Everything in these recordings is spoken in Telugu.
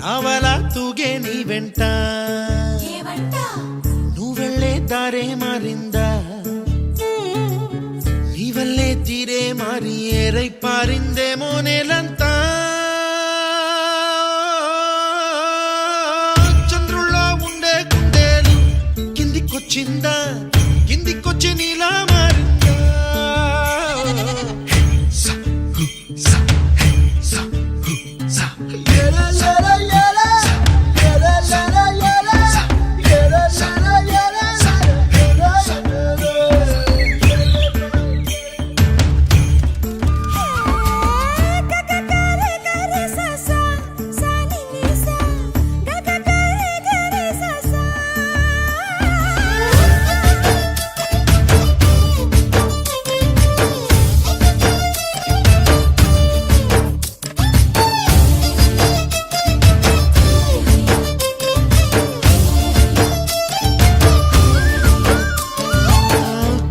నావలా తూగే నీ వెంట నువ్వెళ్ళే దారే మారిందా నీ వల్లే తీరే మారి ఏరై పారిందేమో నేలంతా చంద్రుల్లో ఉండే కుందేలు కిందికొచ్చిందా కిందికొచ్చి నీలా మారిందా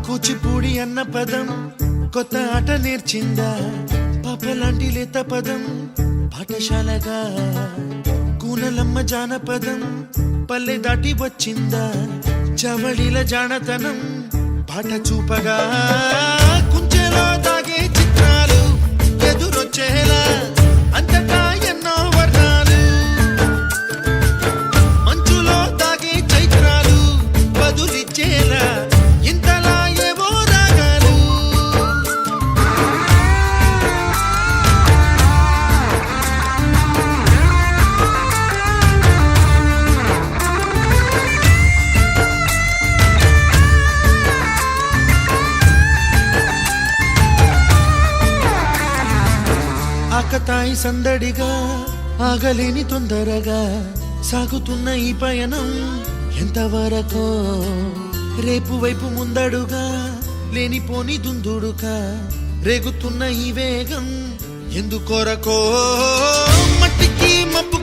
కూచిపూడి అన్న పదం కొత్త ఆట నేర్చిందా పాపలాంటి లేత పదం పాఠశాలగా కూనలమ్మ జానపదం పల్లె దాటి వచ్చిందా చవళిల జానతనం పాట చూపగా కుంచెలో దాగే చిత్రాలు ఎదురొచ్చేలా అంతటా ఎన్నో వర్ణాలు మంచులో దాగే చైత్రాలు బదులిచ్చేలా ఇంతలా ఏవో రాగాలు ఆకతాయి సందడిగా ఆగలేని తొందరగా సాగుతున్న ఈ పయనం ఎంతవరకో రేపు వైపు ముందడుగా లేనిపోని దుందుడుగా రేగుతున్న ఈ వేగం ఎందుకొరకో మట్టికి మబ్బు